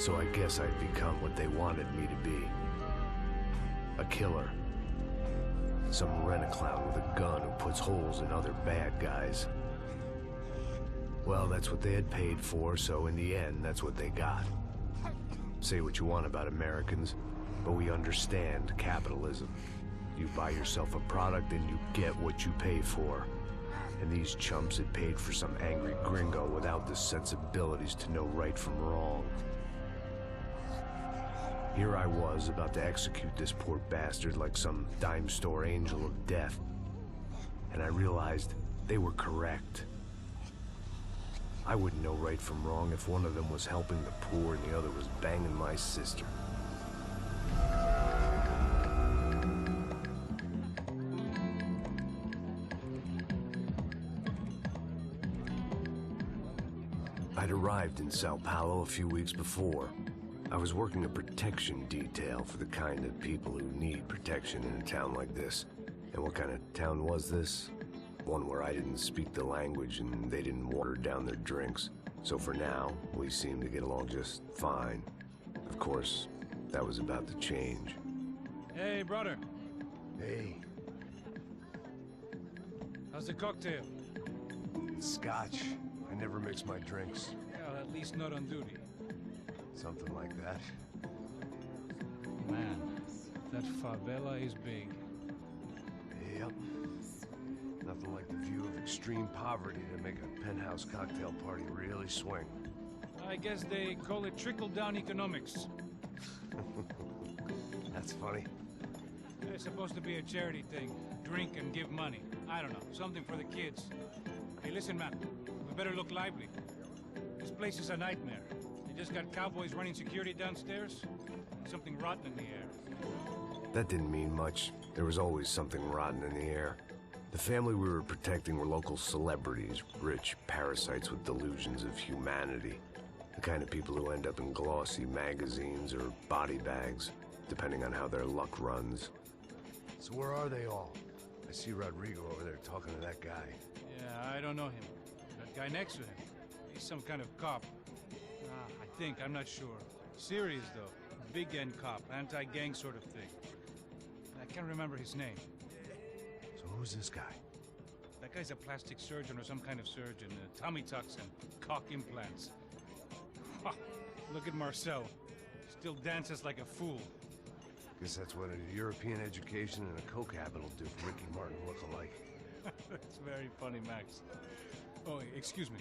So I guess I'd become what they wanted me to be. A killer. Some rent-a-clown with a gun who puts holes in other bad guys. Well, that's what they had paid for, so in the end, that's what they got. Say what you want about Americans, but we understand capitalism. You buy yourself a product and you get what you pay for. And these chumps had paid for some angry gringo without the sensibilities to know right from wrong. Here I was, about to execute this poor bastard like some dime store angel of death. And I realized they were correct. I wouldn't know right from wrong if one of them was helping the poor and the other was banging my sister. I'd arrived in Sao Paulo a few weeks before. I was working a protection detail for the kind of people who need protection in a town like this. And what kind of town was this? One where I didn't speak the language and they didn't water down their drinks. So for now, we seemed to get along just fine. Of course, that was about to change. Hey, brother. Hey. How's the cocktail? Scotch. I never mix my drinks. Well, at least not on duty. Something like that. Man, that favela is big. Yep. Nothing like the view of extreme poverty to make a penthouse cocktail party really swing. I guess they call it trickle-down economics. That's funny. It's supposed to be a charity thing. Drink and give money. I don't know, something for the kids. Hey, listen, man. We better look lively. This place is a nightmare. They just got cowboys running security downstairs. Something rotten in the air. That didn't mean much. There was always something rotten in the air. The family we were protecting were local celebrities, rich parasites with delusions of humanity. The kind of people who end up in glossy magazines or body bags, depending on how their luck runs. So where are they all? I see Rodrigo over there talking to that guy. Yeah, I don't know him. That guy next to him. He's some kind of cop. I think, I'm not sure. Serious, though. Big end cop, anti-gang sort of thing. I can't remember his name. So who's this guy? That guy's a plastic surgeon or some kind of surgeon. Tummy tucks and cock implants. Look at Marcel. Still dances like a fool. Guess that's what a European education and a coke habit will do for Ricky Martin look-alike. That's very funny, Max. Oh, excuse me.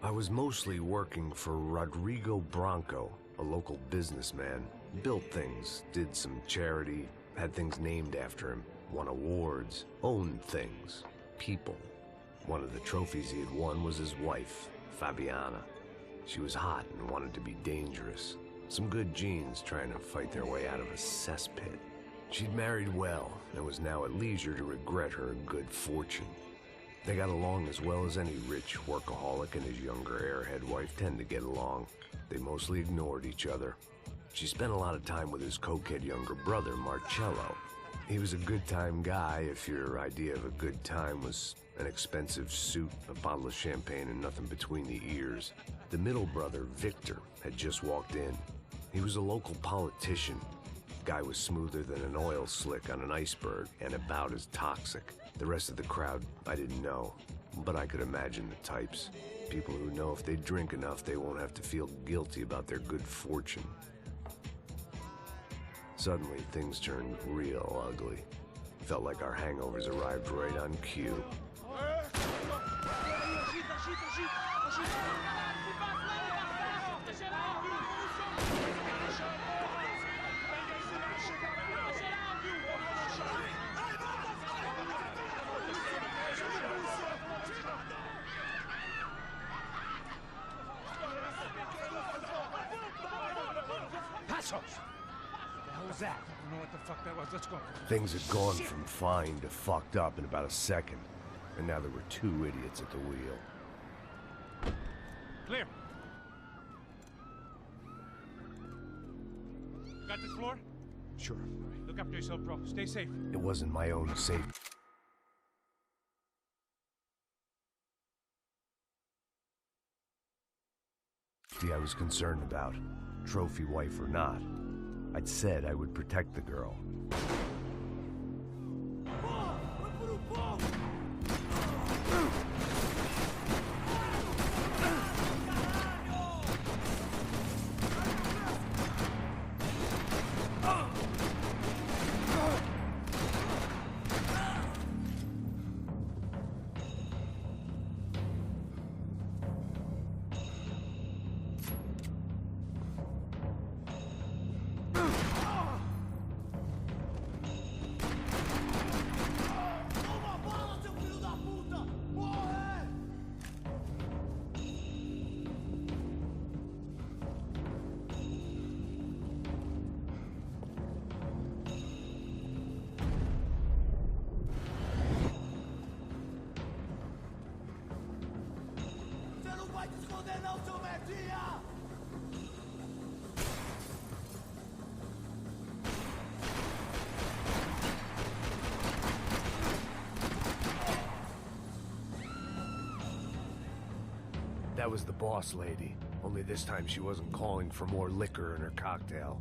I was mostly working for Rodrigo Branco, a local businessman. Built things, did some charity, had things named after him, won awards, owned things, people. One of the trophies he had won was his wife, Fabiana. She was hot and wanted to be dangerous. Some good genes trying to fight their way out of a cesspit. She'd married well and was now at leisure to regret her good fortune. They got along as well as any rich workaholic and his younger airhead wife tend to get along. They mostly ignored each other. She spent a lot of time with his cokehead younger brother, Marcello. He was a good-time guy if your idea of a good time was an expensive suit, a bottle of champagne, and nothing between the ears. The middle brother, Victor, had just walked in. He was a local politician. Guy was smoother than an oil slick on an iceberg and about as toxic. The rest of the crowd, I didn't know, but I could imagine the types. People who know if they drink enough, they won't have to feel guilty about their good fortune. Suddenly, things turned real ugly. Felt like our hangovers arrived right on cue. That? I don't know what the fuck that was. Let's go. Things had gone from fine to fucked up in about a second, and now there were two idiots at the wheel. Clear. Got this floor? Sure. Right, look after yourself, bro. Stay safe. It wasn't my own safety. safety I was concerned about, trophy wife or not. I'd said I would protect the girl. That was the boss lady, only this time she wasn't calling for more liquor in her cocktail.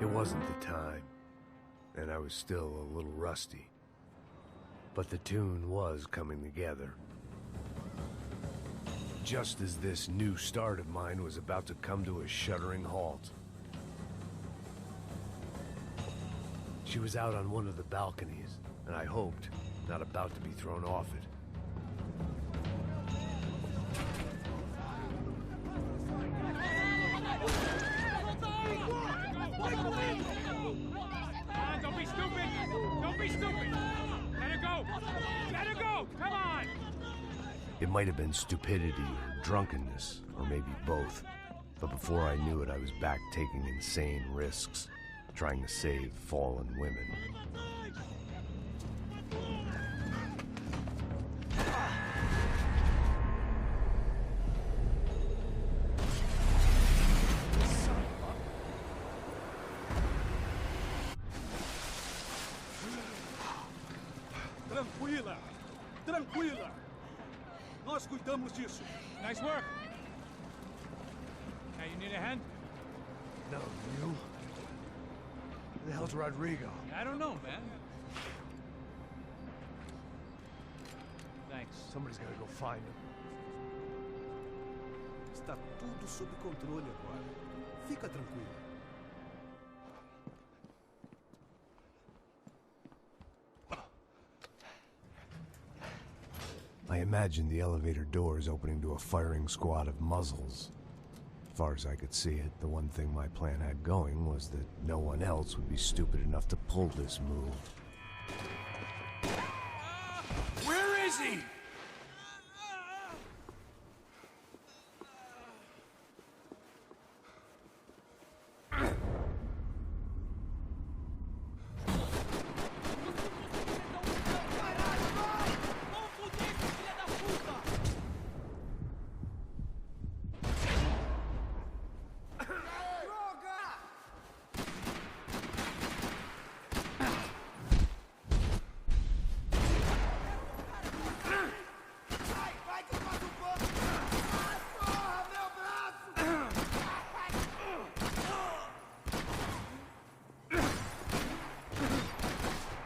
It wasn't the time, and I was still a little rusty. But the tune was coming together. Just as this new start of mine was about to come to a shuddering halt. She was out on one of the balconies, and I hoped not about to be thrown off it. Don't be stupid! Don't be stupid! Let her go! Let her go! Come on! It might have been stupidity or drunkenness, or maybe both. But before I knew it, I was back taking insane risks, trying to save fallen women. Tranquila! Tranquila! Nós cuidamos disso. Nice work! Hey, you need a hand? No, you? Who the hell's Rodrigo? I don't know, man. Thanks. Somebody's gotta go find him. Está tudo sob controle agora. Fica tranquilo. I imagined the elevator doors opening to a firing squad of muzzles. As far as I could see it, the one thing my plan had going was that no one else would be stupid enough to pull this move. Where is he?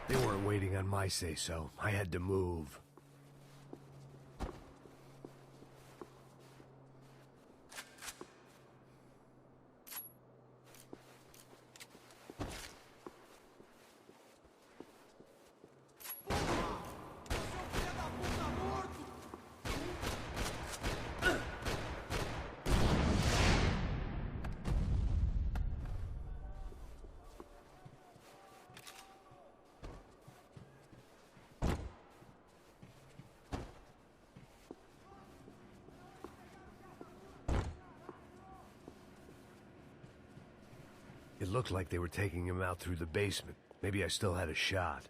They weren't waiting on my say-so. I had to move. It looked like they were taking him out through the basement. Maybe I still had a shot.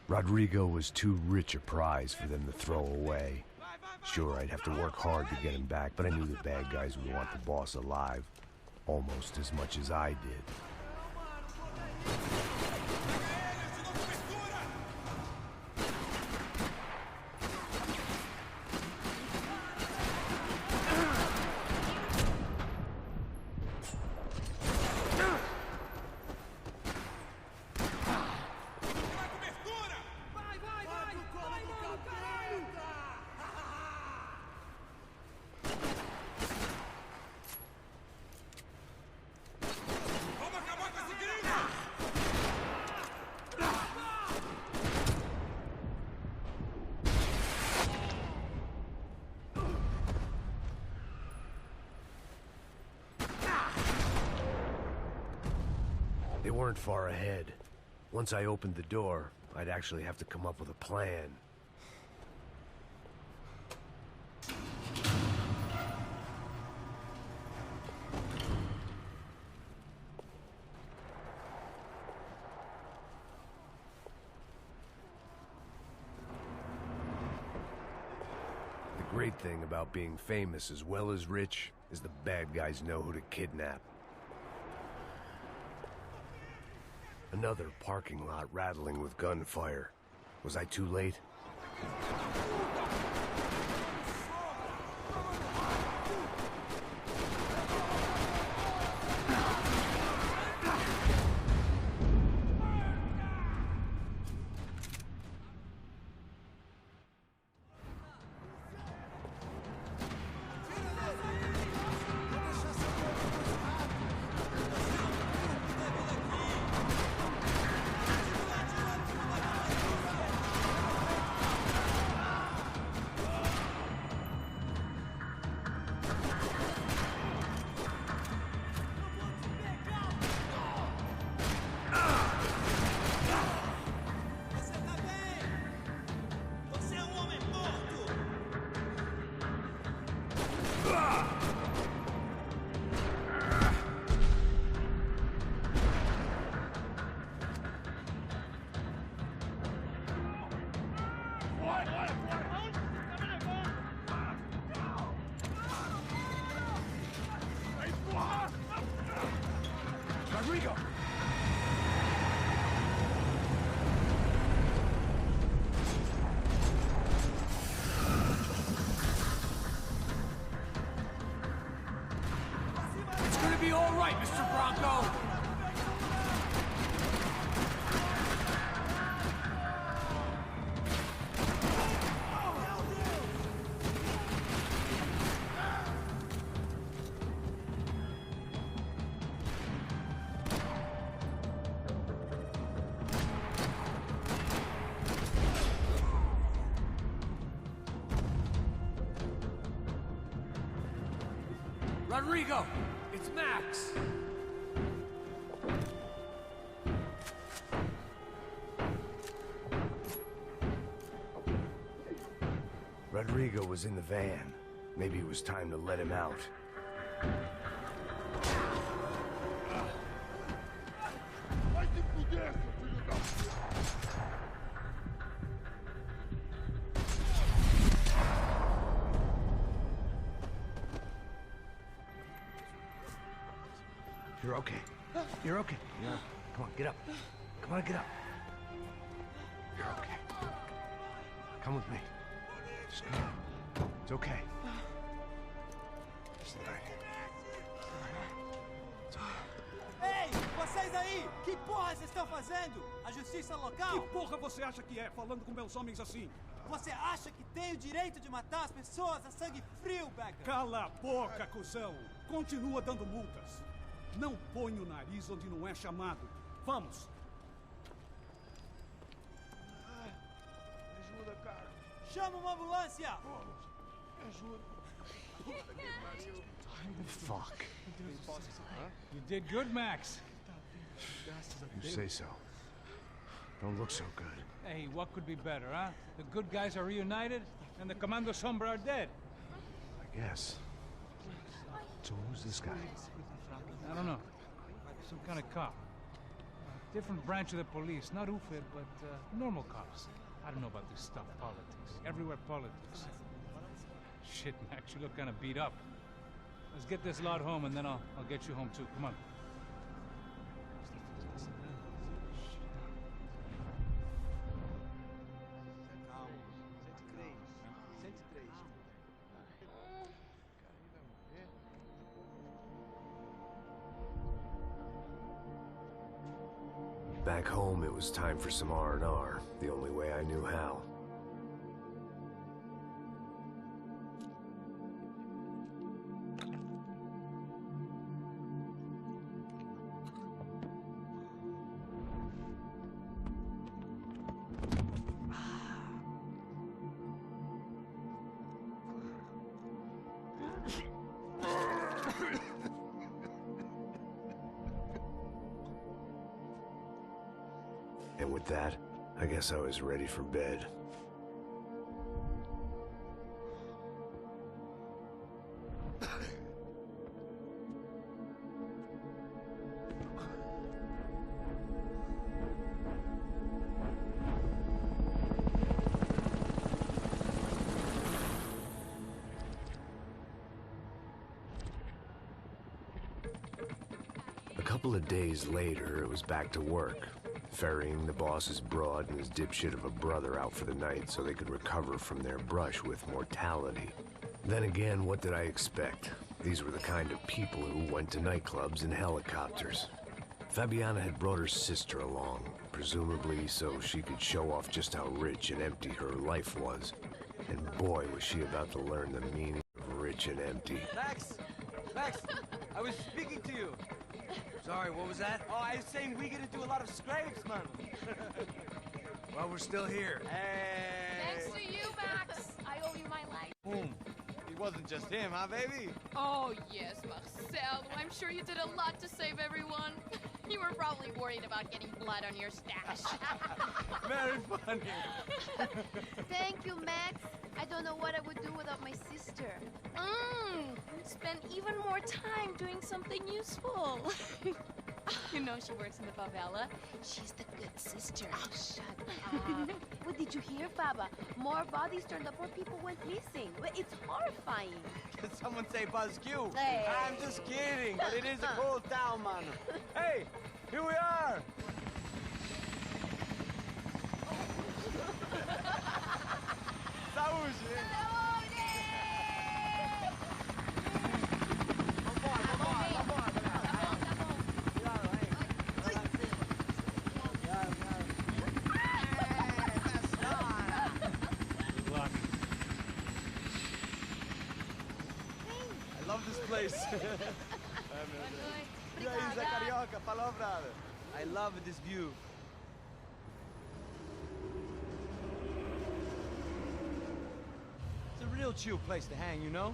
Rodrigo was too rich a prize for them to throw away. Sure, I'd have to work hard to get him back, but I knew the bad guys would want the boss alive. Almost as much as I did. They weren't far ahead. Once I opened the door, I'd actually have to come up with a plan. The great thing about being famous as well as rich is the bad guys know who to kidnap. Another parking lot rattling with gunfire. Was I too late? Rodrigo! It's gonna be all right, Mr. Bronco! Rodrigo! It's Max! Rodrigo was in the van. Maybe it was time to let him out. You're okay. You're okay. Come on, get up. Come on, get up. You're okay. Come with me. Just come on. It's okay. It's all right. It's okay. Ei, vocês aí! Que porra vocês estão fazendo? A justiça local? Que porra você acha que é, falando com meus homens assim? Você acha que tem o direito de matar as pessoas a sangue frio, Becker? Cala a boca, cuzão! Continua dando multas. Não põe o nariz onde não é chamado. Vamos! Ajuda, cara. Chama uma ambulância! Me ajuda. Fuck. You did good, Max. You say so. Don't look so good. Hey, what could be better, huh? The good guys are reunited, and the Commando Sombra are dead. I guess. So who's this guy? I don't know. Some kind of cop. Different branch of the police. Not UFID, but normal cops. I don't know about this stuff, politics. Everywhere politics. Shit, Max, you look kind of beat up. Let's get this lot home, and then I'll get you home, too. Come on. Back home, it was time for some R&R, the only way I knew how. And with that, I guess I was ready for bed. A couple of days later, it was back to work. Ferrying the boss's broad and his dipshit of a brother out for the night so they could recover from their brush with mortality. Then again, what did I expect? These were the kind of people who went to nightclubs in helicopters. Fabiana had brought her sister along, presumably so she could show off just how rich and empty her life was. And boy, was she about to learn the meaning of rich and empty. Max! Max! I was speaking to you. Sorry, what was that? Oh, I was saying we gotta do a lot of scrapes, man. Well, we're still here. Hey! Thanks to you, Max. I owe you my life. Boom. It wasn't just him, huh, baby? Oh, yes, Marcel. I'm sure you did a lot to save everyone. You were probably worried about getting blood on your stash. Very funny. Thank you, Max. I don't know what I would do without my sister. Spend even more time doing something useful. You know she works in the favela. She's the good sister. Oh, shut up. What did you hear, Faba? More bodies turned up where people went missing. It's horrifying. Did someone say Buzz Q? Hey. I'm just kidding, but it is a cool town, man. Hey, here we are. Saúde. I love this place. E aí, Zé Carioca, falou, brother. I love this view. It's a real chill place to hang, you know?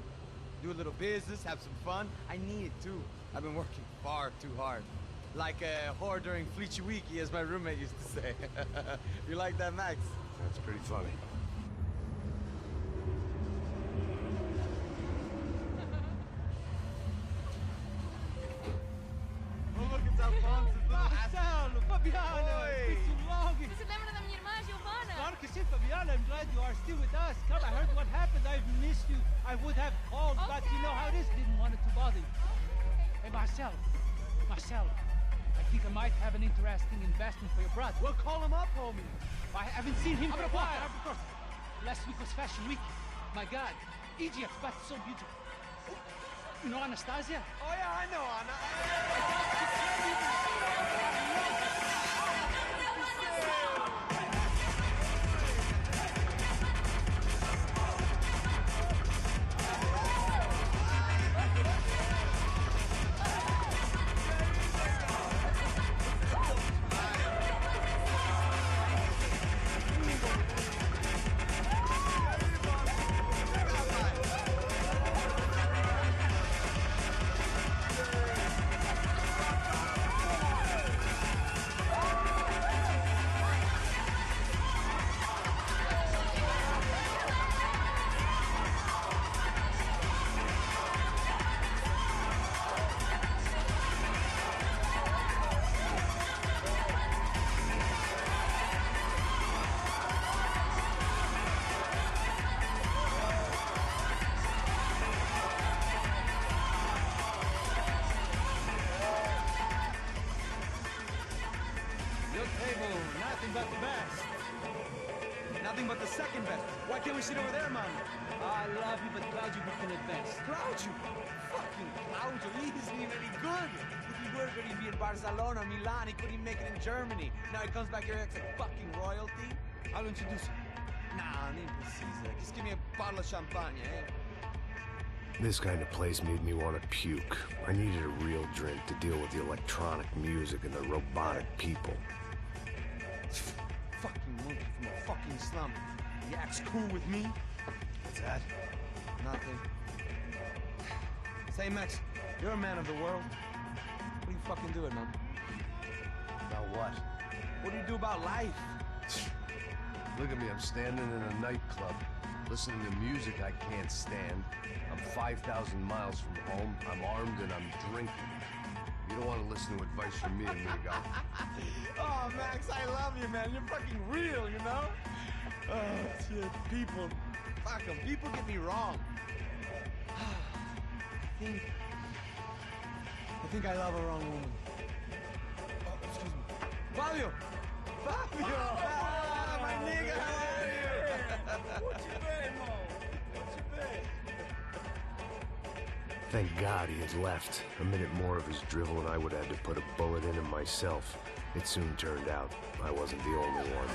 Do a little business, have some fun. I need it too. I've been working far too hard. Like a whore during Fleechy Weeky, as my roommate used to say. You like that, Max? That's pretty funny. Oh, look, it's Alfonso's little... Marcelo, Fabiana, it's been too long. Você se lembra da minha irmã, Giovanna? Claro que sim, Fabiana. I'm glad you are still with us. Come, I heard what happened. I've missed you. I would have called, but you know how it is. Didn't want it to bother you. Hey, Marcelo, I think I might have an interesting investment for your brother. Well, call him up, homie. I haven't seen him for a while. Last week was Fashion Week. My God, Egypt, but so beautiful. You know Anastasia? Oh, yeah, I know, Anna. best. Nothing but the second best. Why can't we sit over there, man? I love you, but Claudio booked in advance. Claudio? Fucking Claudio, he isn't even any good. If he were good, he'd be in Barcelona, Milan, he couldn't even make it in Germany. Now he comes back here and acts like fucking royalty. I'll introduce you. Nah, nem precisa. Just give me a bottle of champagne, eh? This kind of place made me want to puke. I needed a real drink to deal with the electronic music and the robotic people. Fucking monkey from a fucking slum. He acts cool with me. What's that? Nothing. Say, Max, you're a man of the world. What are you fucking doing, man? About what? What do you do about life? Look at me, I'm standing in a nightclub, listening to music I can't stand. I'm 5,000 miles from home, I'm armed, and I'm drinking. You don't want to listen to advice from me, amigo. Oh, Max, I love you, man. You're fucking real, you know? Oh, shit. People. Fuck them. People get me wrong. I think I love a wrong woman. Oh, excuse me. Fabio! Fabio! Ah, my nigga, how are you? What you been, Mo? What you been? Thank God he had left. A minute more of his drivel and I would have had to put a bullet in him myself. It soon turned out I wasn't the only one.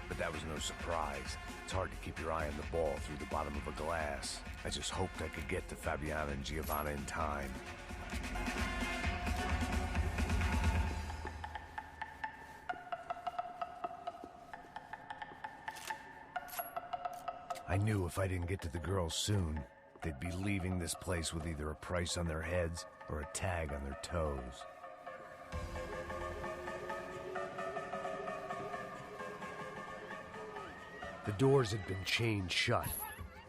But that was no surprise. It's hard to keep your eye on the ball through the bottom of a glass. I just hoped I could get to Fabiana and Giovanna in time. I knew if I didn't get to the girls soon, they'd be leaving this place with either a price on their heads or a tag on their toes. The doors had been chained shut.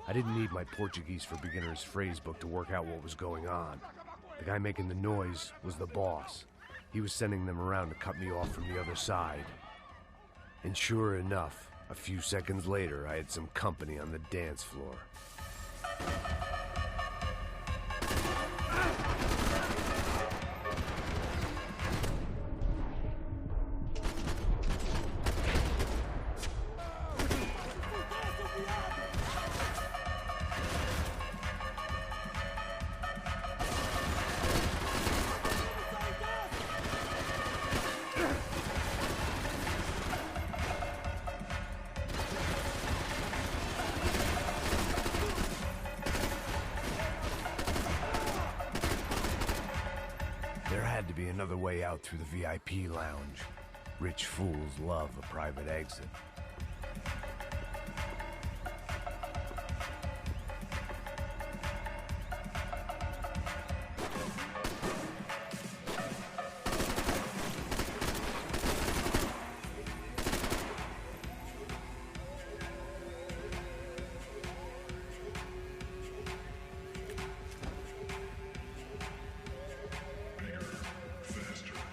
I didn't need my Portuguese for Beginners phrase book to work out what was going on. The guy making the noise was the boss. He was sending them around to cut me off from the other side. And sure enough, a few seconds later, I had some company on the dance floor. There had to be another way out through the VIP lounge. Rich fools love a private exit.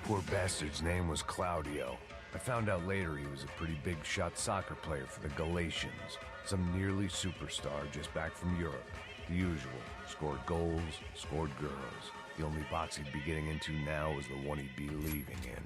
Poor bastard's name was Claudio. I found out later he was a pretty big shot soccer player for the Galatians. Some nearly superstar just back from Europe. The usual. Scored goals, scored girls. The only box he'd be getting into now was the one he'd be leaving in.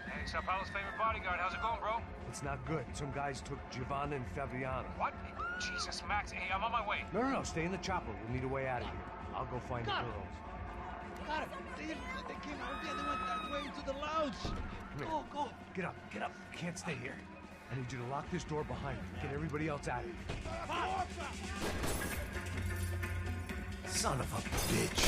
Hey, Sao Paulo's favorite bodyguard. How's it going, bro? It's not good. Some guys took Giovanna and Fabiana. What? Jesus, Max. Hey, I'm on my way. No, stay in the chopper. We'll need a way out of here. I'll go find the girls. Got it. They came out there. They went that way into the lounge. Come here. Go. Get up. You can't stay here. I need you to lock this door behind you. Get everybody else out of here. Son of a bitch.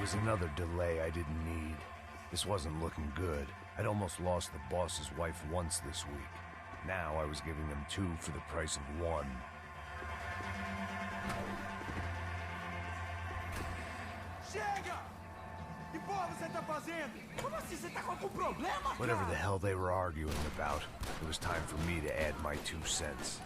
There was another delay I didn't need. This wasn't looking good. I'd almost lost the boss's wife once this week. Now I was giving them 2 for the price of 1. Chega! Que porra você tá fazendo? Como assim? Você tá com algum problema, Whatever the hell they were arguing about, it was time for me to add my 2 cents.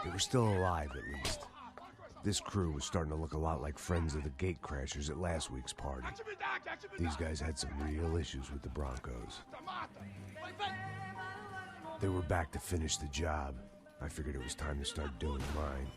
They were still alive, at least. This crew was starting to look a lot like friends of the gatecrashers at last week's party. These guys had some real issues with the Broncos. They were back to finish the job. I figured it was time to start doing mine.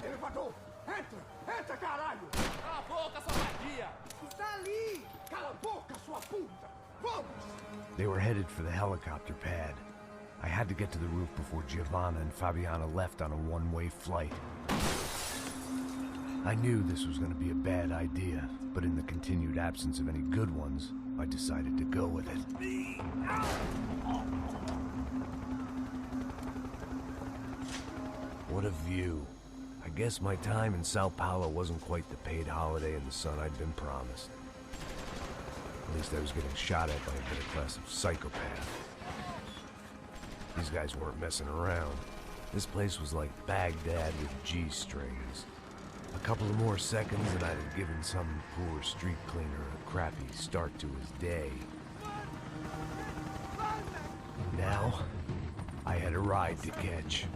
Elevador! Entra! Entra, caralho! Cala a boca, sua vadia! Está ali! Cala a boca, sua puta! Vamos! They were headed for the helicopter pad. I had to get to the roof before Giovanna and Fabiana left on a one-way flight. I knew this was going to be a bad idea, but in the continued absence of any good ones, I decided to go with it. What a view. I guess my time in Sao Paulo wasn't quite the paid holiday in the sun I'd been promised. At least I was getting shot at by a middle-class of psychopaths. These guys weren't messing around. This place was like Baghdad with G-strings. A couple of more seconds and I'd have given some poor street cleaner a crappy start to his day. Now, I had a ride to catch.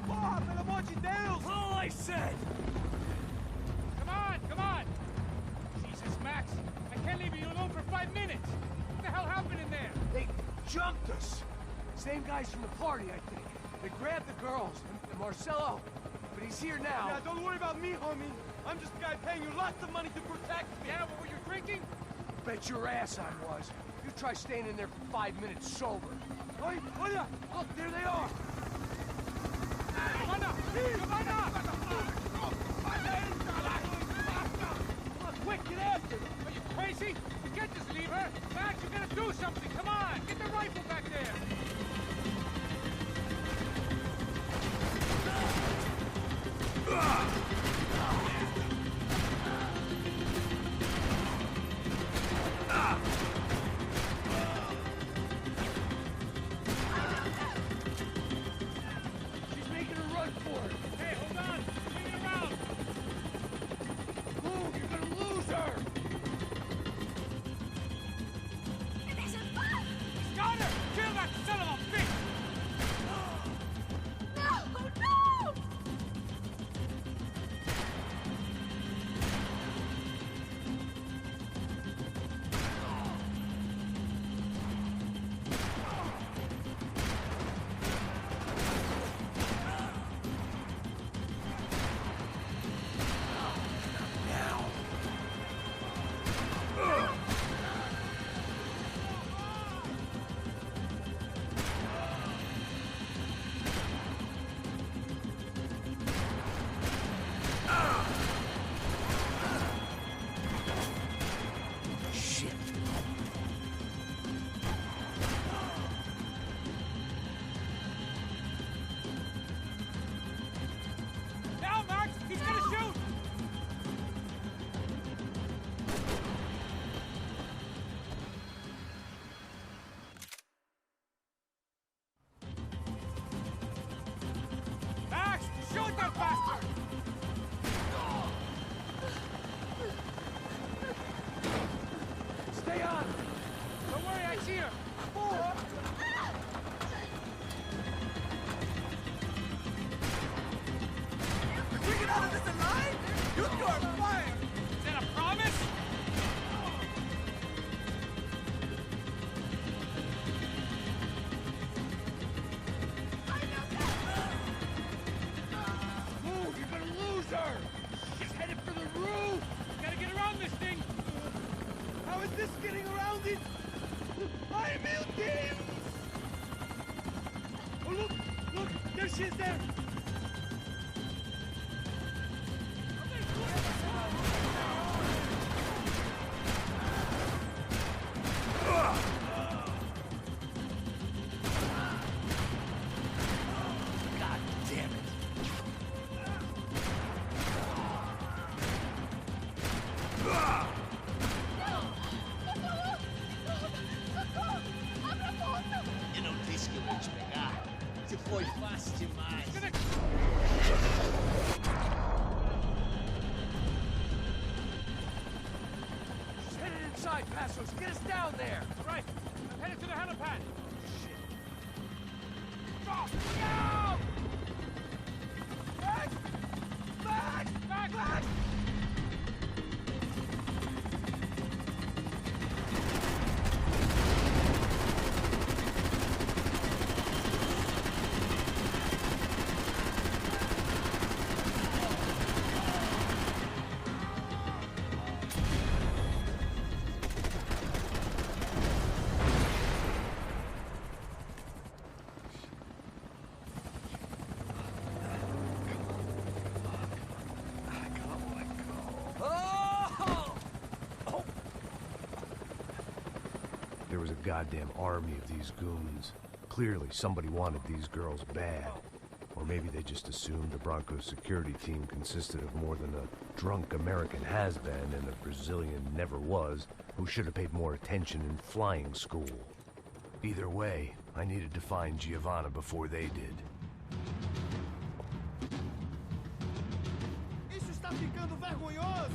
Porra, pelo amor de Deus! All I said! Come on! Jesus, Max, I can't leave you alone for 5 minutes. What the hell happened in there? They jumped us. Same guys from the party, I think. They grabbed the girls, and Marcelo, but he's here now. Yeah, don't worry about me, homie. I'm just a guy paying you lots of money to protect me. Yeah, what were you drinking? Bet your ass I was. You try staying in there for 5 minutes sober. Oi, olha! Look, there they are. Giovanna! Quick, get after them. Are you crazy? You can't just leave her. Max, you gotta do something. Come on, get the rifle back there. She's making a run for it. Hey, hold on. Swing it around. Move, you're gonna lose her. Got her! Kill that bastard! Stay on! Don't worry, I see her! We get out of this alive? You two are fired! Is that a promise? Move! You're gonna lose her! She's headed for the roof! Gotta get around this thing! How is this getting around it? Ai, meu Deus! Oh, look! Look! There she is there! God damn it! Eu não disse que eu vou te pegar. Você foi fácil demais. She's headed inside, Passos! Get us down there! Right. I'm headed to the helipad. Stop! No! Back! Back! Back! Back! There was a goddamn army of these goons. Clearly, somebody wanted these girls bad. Or maybe they just assumed the Broncos security team consisted of more than a drunk American has-been and a Brazilian never-was who should have paid more attention in flying school. Either way, I needed to find Giovanna before they did. Isso está ficando vergonhoso!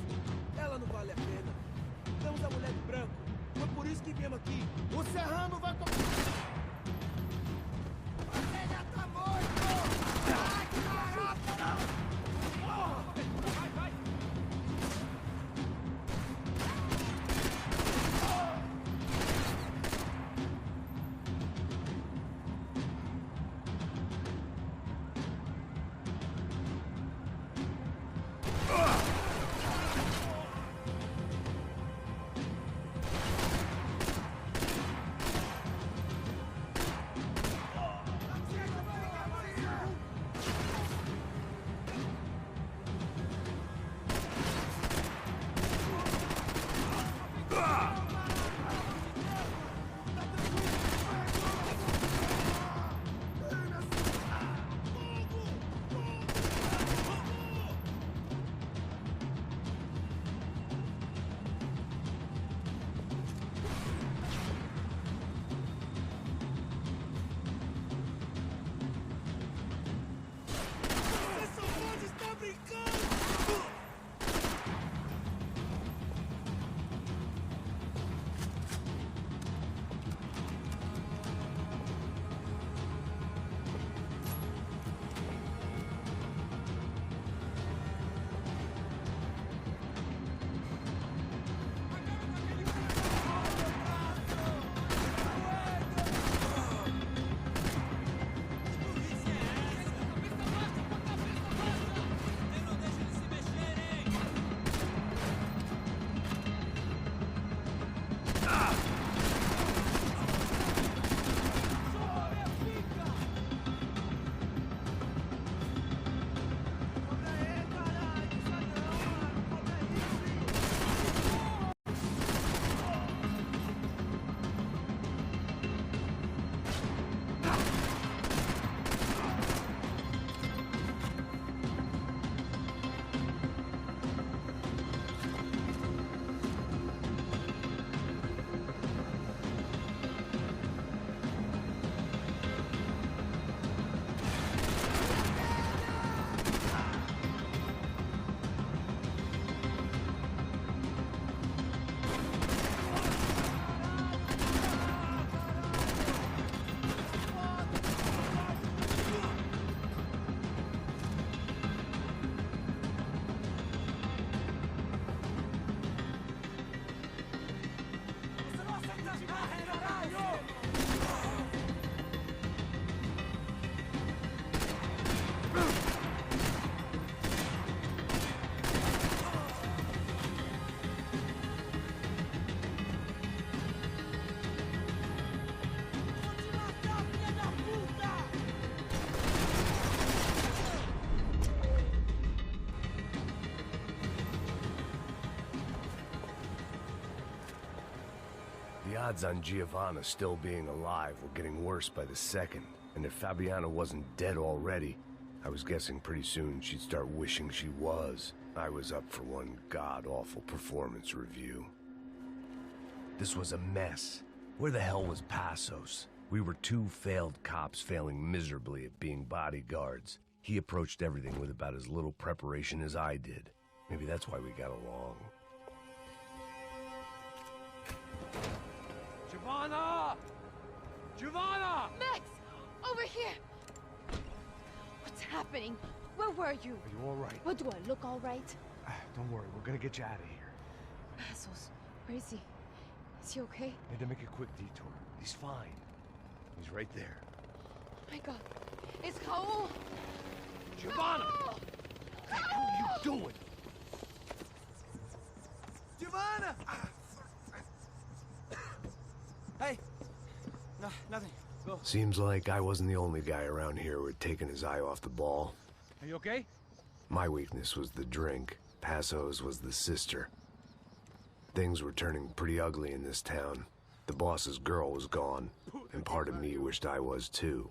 Ela não vale a pena. Estamos a mulher de branco. Foi por isso que viemos aqui. O Serrano vai... Você já tá morto! Ai, caramba! Vai, vai. odds on Giovanna still being alive were getting worse by the second, and if Fabiana wasn't dead already, I was guessing pretty soon she'd start wishing she was. I was up for one god-awful performance review. This was a mess. Where the hell was Passos? We were two failed cops failing miserably at being bodyguards. He approached everything with about as little preparation as I did. Maybe that's why we got along. Giovanna! Giovanna! Max! Over here! What's happening? Where were you? Are you all right? What, do I look all right? Don't worry, we're gonna get you out of here. Passos, where is he? Is he okay? Need to make a quick detour. He's fine. He's right there. Oh my god. It's Raul! Giovanna! Raul! What the hell are you doing? Giovanna! Hey! No, nothing. Go. Seems like I wasn't the only guy around here who had taken his eye off the ball. Are you okay? My weakness was the drink. Passos was the sister. Things were turning pretty ugly in this town. The boss's girl was gone, and part of me wished I was too.